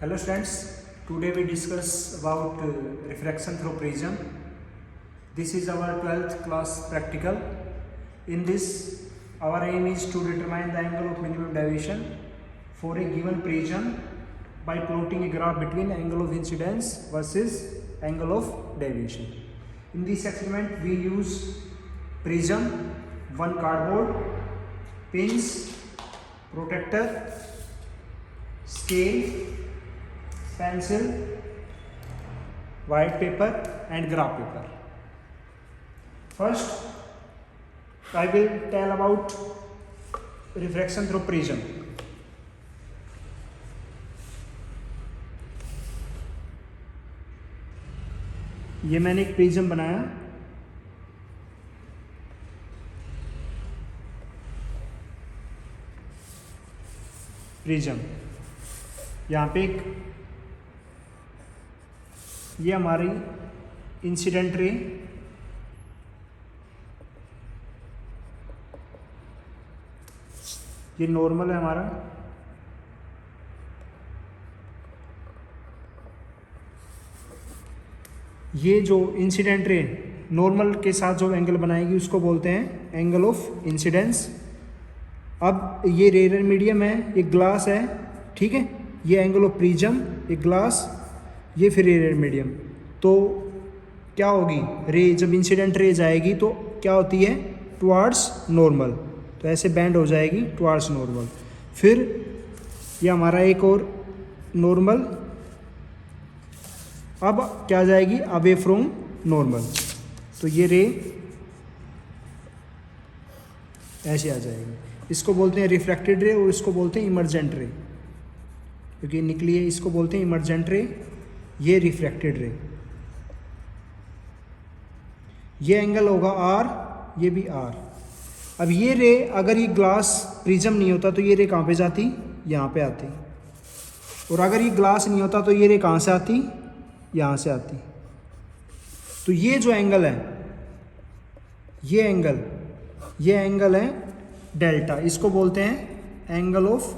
Hello students, today we discuss about refraction through prism. This is our 12th class practical. In this, our aim is to determine the angle of minimum deviation for a given prism by plotting a graph between angle of incidence versus angle of deviation. In this experiment, we use prism, one cardboard, pins, protector, scale, pencil, white paper and graph paper. First, I will tell about refraction through prism. ये मैंने एक prism बनाया, prism यहाँ पे एक ये हमारी incident ray, ये नॉर्मल है हमारा, ये जो इंसिडेंट रे नॉर्मल के साथ जो एंगल बनाएगी उसको बोलते हैं एंगल ऑफ इंसिडेंस। अब ये रेयर मीडियम है, ये ग्लास है, ठीक है, ये एंगल ऑफ प्रिज्म, ये ग्लास, ये फिर रेयर मीडियम। तो क्या होगी, रे जब इंसिडेंट रे जाएगी तो क्या होती है, टुवार्ड्स नॉर्मल, तो ऐसे बैंड हो जाएगी टुवार्ड्स नॉर्मल। फिर ये हमारा एक और नॉर्मल, अब क्या जाएगी, अवे फ्रॉम नॉर्मल, तो ये रे ऐसे आ जाएगी। इसको बोलते हैं रिफ्रैक्टेड रे और इसको बोलते हैं इमर्जेंट रे, क्योंकि निकली है, इसको बोलते हैं इमर्जेंट रे, ये रिफ्रैक्टेड रे। ये एंगल होगा आर, ये भी आर। अब ये रे, अगर ये ग्लास प्रिज्म नहीं होता तो ये रे कहाँ पे जाती, यहाँ पे आती, और अगर ये ग्लास नहीं होता तो ये रे कहाँ से आती, यहाँ से आती। तो ये जो एंगल है, ये एंगल है डेल्टा, इसको बोलते हैं एंगल ऑफ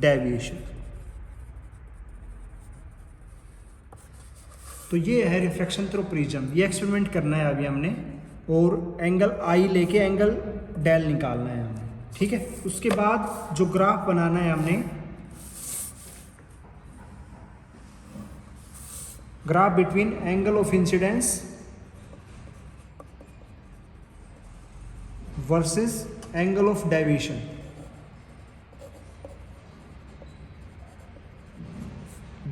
डेविएशन। तो ये है रिफ्रैक्शन थ्रू प्रिज्म। ये एक्सपेरिमेंट करना है अभी हमने, और एंगल आई लेके एंगल डेल निकालना है हमने, ठीक है। उसके बाद जो ग्राफ बनाना है हमने, graph between angle of incidence versus angle of deviation.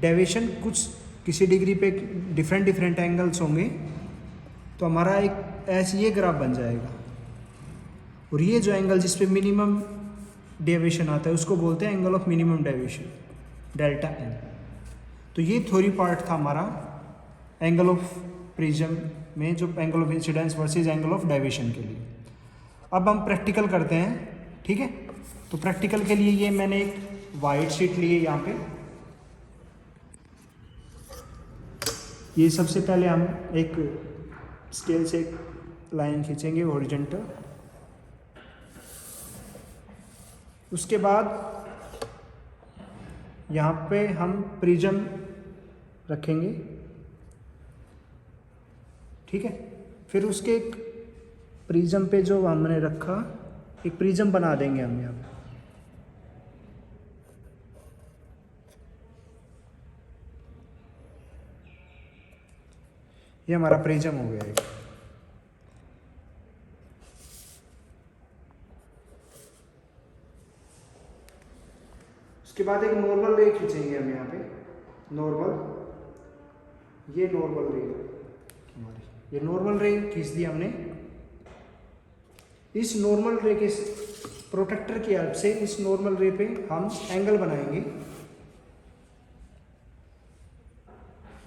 Deviation कुछ किसी डिग्री पे डिफरेंट एंगल्स होंगे, तो हमारा एक ऐसे ये ग्राफ बन जाएगा। और ये जो एंगल जिस पे मिनिमम डेविएशन आता है उसको बोलते हैं angle of minimum deviation, delta N. तो ये थ्योरी पार्ट था हमारा एंगल ऑफ प्रिज्म में, जो angle of incidence versus angle of deviation के लिए। अब हम प्रैक्टिकल करते हैं, ठीक है। तो प्रैक्टिकल के लिए ये मैंने एक वाइट शीट ली है यहाँ पे। ये सबसे पहले हम एक स्केल से एक लाइन खींचेंगे हॉरिजॉन्टल, उसके बाद यहाँ पे हम प्रिज्म रखेंगे, ठीक है। फिर उसके एक प्रिज्म पे जो हमने रखा, एक प्रिज्म बना देंगे हम यहाँ पे। ये हमारा प्रिज्म हो गया एक। उसके बाद एक नॉर्मल रे खींचेंगे हम यहाँ पे, नॉर्मल, ये नॉर्मल रे हमारी, ये नॉर्मल रे खींच दी हमने। इस नॉर्मल रे के प्रोटेक्टर की हेल्प से इस नॉर्मल रे पे हम एंगल बनाएंगे।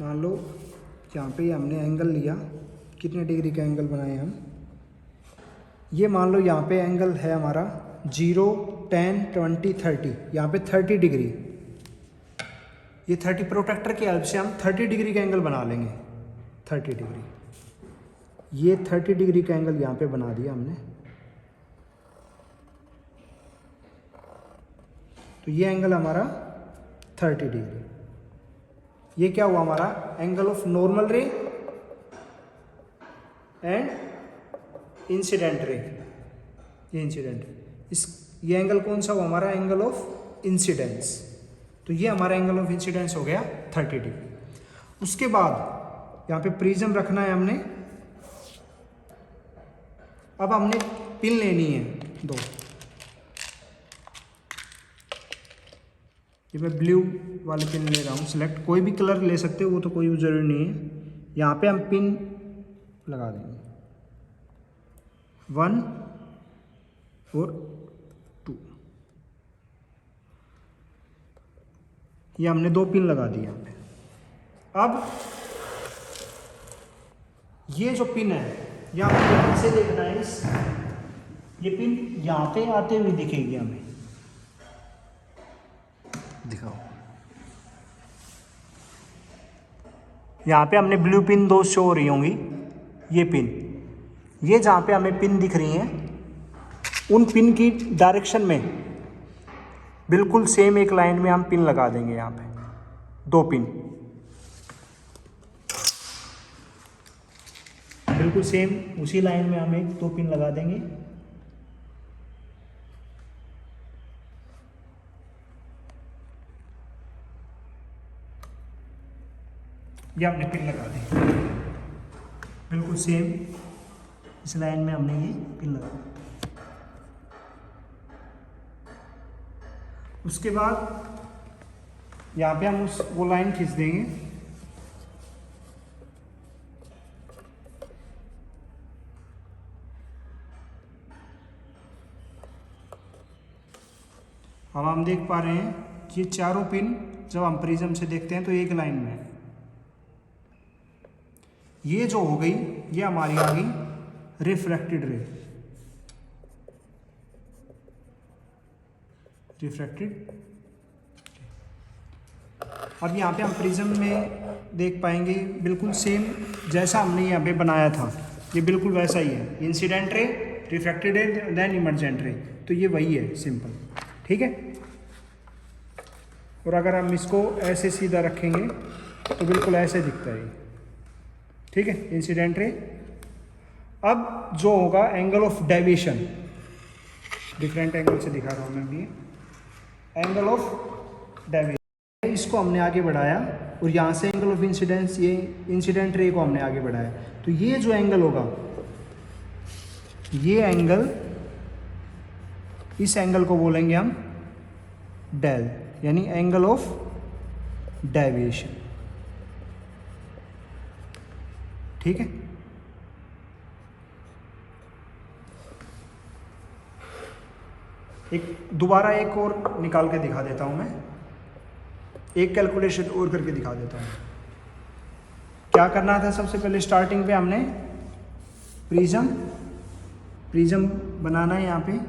मान लो यहाँ पे हमने एंगल लिया, कितने डिग्री का एंगल बनाए हम, ये मान लो यहाँ पे एंगल है हमारा 0, 10, 20, 30, यहाँ पे 30 डिग्री। ये 30 प्रोटेक्टर की हेल्प से हम 30 डिग्री का एंगल बना लेंगे, 30 डिग्री। ये 30 डिग्री का एंगल यहाँ पे बना दिया हमने। तो ये एंगल हमारा 30 डिग्री। ये क्या हुआ हमारा एंगल ऑफ नॉर्मल रे एंड इंसिडेंट रे, ये इंसिडेंट, ये एंगल कौन सा हुआ हमारा एंगल ऑफ इंसिडेंस। तो ये हमारा एंगल ऑफ इंसिडेंस हो गया 30 डिग्री। उसके बाद यहाँ पे प्रिज्म रखना है हमने। अब हमने पिन लेनी है 2, ये मैं ब्लू वाले पिन ले रहा हूँ सिलेक्ट, कोई भी कलर ले सकते हो वो तो कोई ज़रूरी नहीं है। यहाँ पे हम पिन लगा देंगे 1 और 2, ये हमने 2 पिन लगा दिए यहाँ पे। अब ये जो पिन है यहाँ पे यहाँ से देखना है, इस ये पिन यहाँ पे आते हुए दिखेगी हमें, दिखाओ। यहाँ पे हमने ब्लू पिन 2 शो हो रही होंगी, ये पिन, ये जहाँ पे हमें पिन दिख रही हैं उन पिन की डायरेक्शन में बिल्कुल सेम एक लाइन में हम पिन लगा देंगे। यहाँ पे 2 पिन बिल्कुल सेम उसी लाइन में हम 2 पिन लगा देंगे। ये हमने पिन लगा दी बिल्कुल सेम इस लाइन में हमने ये पिन लगा दी। उसके बाद यहाँ पे हम वो लाइन खींच देंगे। अब हम देख पा रहे हैं कि ये चारों पिन जब हम प्रिज्म से देखते हैं तो एक लाइन में है। ये जो हो गई ये हमारी आ गई रिफ्रैक्टेड रे, रिफ्रैक्टेड। अब यहाँ पे हम प्रिज्म में देख पाएंगे बिल्कुल सेम जैसा हमने यहाँ पे बनाया था, ये बिल्कुल वैसा ही है। इंसिडेंट रे, रिफ्रैक्टेड रे, देन इमर्जेंट रे, तो ये वही है सिंपल, ठीक है। और अगर हम इसको ऐसे सीधा रखेंगे तो बिल्कुल ऐसे दिखता है, ठीक है, इंसिडेंट रे। अब जो होगा angle of deviation, different angle से दिखा रहा हूँ मैं अभी, एंगल ऑफ डेविएशन, इसको हमने आगे बढ़ाया और यहाँ से एंगल ऑफ इंसिडेंस, ये इंसिडेंट रे को हमने आगे बढ़ाया। तो ये जो एंगल होगा, ये एंगल, इस एंगल को बोलेंगे हम डेल, यानी एंगल ऑफ डेविएशन, ठीक है। दोबारा एक और निकाल के दिखा देता हूं मैं, एक कैलकुलेशन और करके दिखा देता हूं। क्या करना था सबसे पहले, स्टार्टिंग पे हमने प्रिज्म बनाना है। यहाँ पे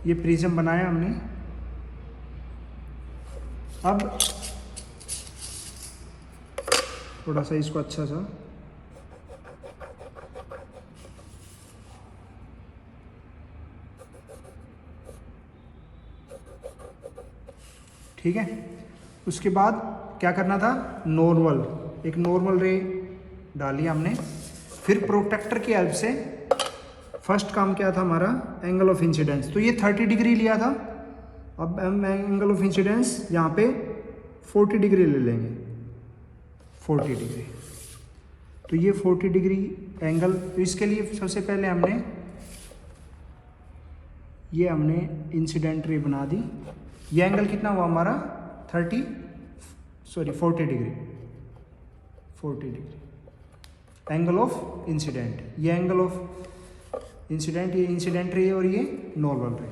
ये प्रिज्म बनाया हमने। अब थोड़ा सा इसको अच्छा सा ठीक है। उसके बाद क्या करना था, नॉर्मल, एक नॉर्मल रे डाली हमने। फिर प्रोटेक्टर की हेल्प से फर्स्ट काम क्या था हमारा, एंगल ऑफ इंसिडेंस, तो ये 30 डिग्री लिया था। अब हम एंगल ऑफ इंसिडेंस यहाँ पे 40 डिग्री ले लेंगे, 40 डिग्री। तो ये 40 डिग्री एंगल, तो इसके लिए सबसे पहले हमने इंसिडेंट रे बना दी। ये एंगल कितना हुआ हमारा 40 degree, 40 degree angle of incident. ये एंगल ऑफ इंसिडेंट, ये इंसिडेंट रे और ये नॉर्मल रे।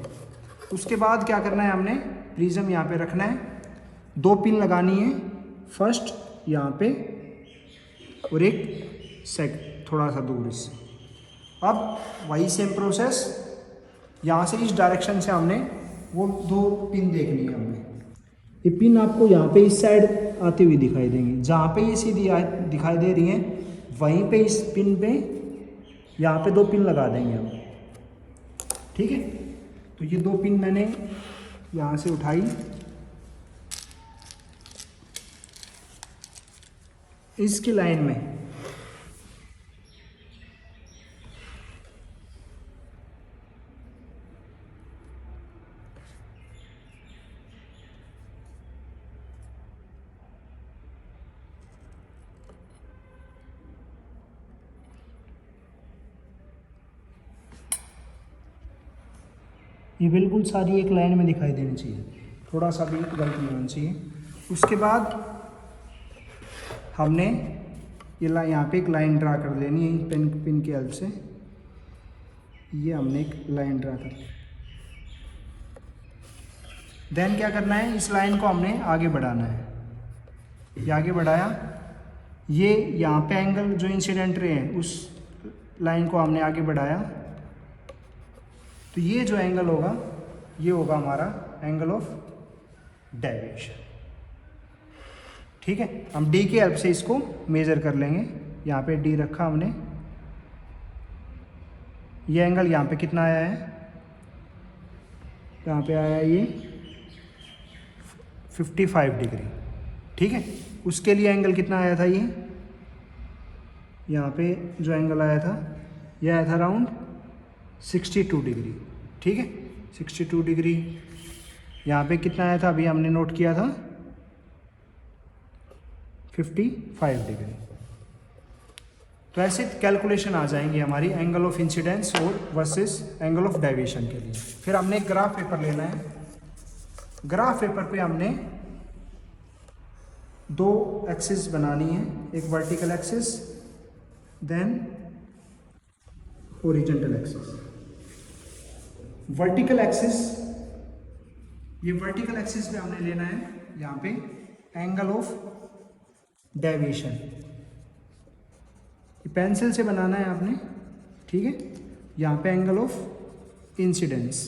उसके बाद क्या करना है, हमने प्रिज्म यहाँ पे रखना है, 2 पिन लगानी है, फर्स्ट यहाँ पे और एक थोड़ा सा दूर इससे। अब वही सेम प्रोसेस, यहाँ से इस डायरेक्शन से हमने वो 2 पिन देखनी है हमें। ये पिन आपको यहाँ पे इस साइड आती हुई दिखाई देंगी, जहाँ पे ये सीधी दिखाई दे रही हैं वहीं पे इस पिन पे यहाँ पे 2 पिन लगा देंगे हम, ठीक है। तो ये 2 पिन मैंने यहाँ से उठाई, इसकी लाइन में ये बिल्कुल सारी एक लाइन में दिखाई देनी चाहिए, थोड़ा सा भी गलत नहीं होना चाहिए। उसके बाद हमने ये यहाँ पे एक लाइन ड्रा कर लेनी है पिन की हेल्प से। ये हमने एक लाइन ड्रा कर ली। देन क्या करना है, इस लाइन को हमने आगे बढ़ाना है। ये आगे बढ़ाया, ये यहाँ पे एंगल जो इंसिडेंट रे है उस लाइन को हमने आगे बढ़ाया, तो ये जो एंगल होगा ये होगा हमारा एंगल ऑफ डेविएशन, ठीक है। हम डी की हेल्प से इसको मेज़र कर लेंगे। यहाँ पे डी रखा हमने, ये एंगल यहाँ पे कितना आया है, यहाँ पे आया ये 55 डिग्री, ठीक है। उसके लिए एंगल कितना आया था, ये यहाँ पे जो एंगल आया था ये आया था अराउंड 62 डिग्री, ठीक है। 62 डिग्री। यहाँ पे कितना आया था, अभी हमने नोट किया था 55 डिग्री। तो ऐसे कैलकुलेशन आ जाएंगी हमारी एंगल ऑफ इंसिडेंस और वर्सेस एंगल ऑफ डेविएशन के लिए। फिर हमने एक ग्राफ पेपर लेना है। ग्राफ पेपर पे हमने 2 एक्सिस बनानी है, एक vertical axis then horizontal axis. Vertical axis, ये वर्टिकल एक्सिस पे हमने लेना है यहाँ पे एंगल ऑफ डेविएशन। ये पेंसिल से बनाना है आपने, ठीक है। यहाँ पे एंगल ऑफ इंसिडेंस,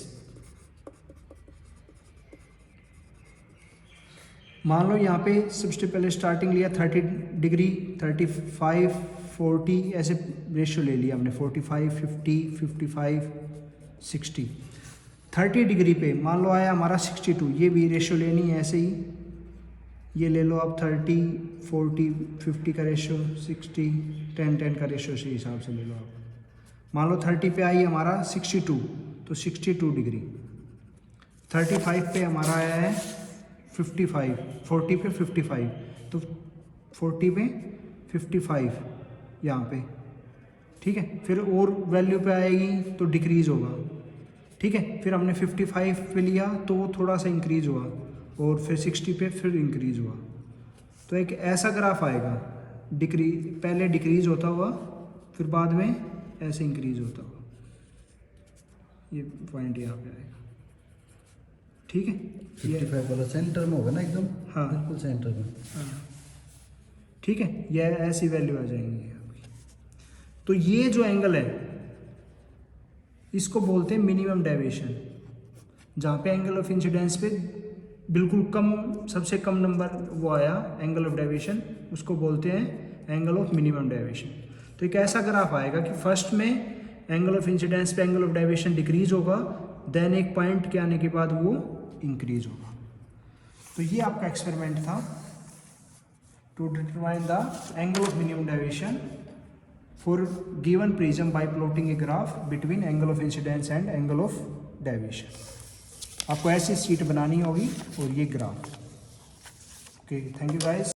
मान लो यहाँ पे सबसे पहले स्टार्टिंग लिया 30 डिग्री, 35, 40 ऐसे रेशियो ले लिया हमने, 45, 50, 55, 60। 30 डिग्री पे मान लो आया हमारा 62, ये भी रेशियो लेनी है ऐसे ही, ये ले लो आप 30, 40, 50 का रेशियो, 60, 10, 10 का रेशियो से हिसाब से ले लो आप। मान लो 30 पे आई हमारा 62, तो 62 डिग्री। 35 पे हमारा आया है 55, 40 पे 55, तो 40 पे 55 यहाँ पे, ठीक है। फिर और वैल्यू पे आएगी तो डिक्रीज़ होगा, ठीक है। फिर हमने 55 पे लिया तो वो थोड़ा सा इंक्रीज़ हुआ, और फिर 60 पे फिर इंक्रीज़ हुआ। तो एक ऐसा ग्राफ आएगा, पहले डिक्रीज़ होता हुआ फिर बाद में ऐसे इंक्रीज़ होता हुआ, ये पॉइंट यहाँ पे आएगा, ठीक है। 55 वाला सेंटर में होगा ना एकदम, हाँ बिल्कुल सेंटर में, हाँ, ठीक है। ये ऐसी वैल्यू आ जाएंगी आपकी। तो ये जो एंगल है इसको बोलते हैं मिनिमम डेविएशन, जहाँ पे एंगल ऑफ इंसिडेंस पे बिल्कुल कम, सबसे कम नंबर वो आया एंगल ऑफ डेविएशन, उसको बोलते हैं एंगल ऑफ मिनिमम डेविएशन। तो एक ऐसा ग्राफ आएगा कि फर्स्ट में एंगल ऑफ इंसिडेंस पे एंगल ऑफ डेविएशन डिक्रीज होगा, देन एक पॉइंट के आने के बाद वो इंक्रीज होगा। तो ये आपका एक्सपेरिमेंट था to determine the angle of minimum deviation for given prism by plotting a graph between angle of incidence and angle of deviation। आपको ऐसी शीट बनानी होगी और ये graph. Okay, thank you guys.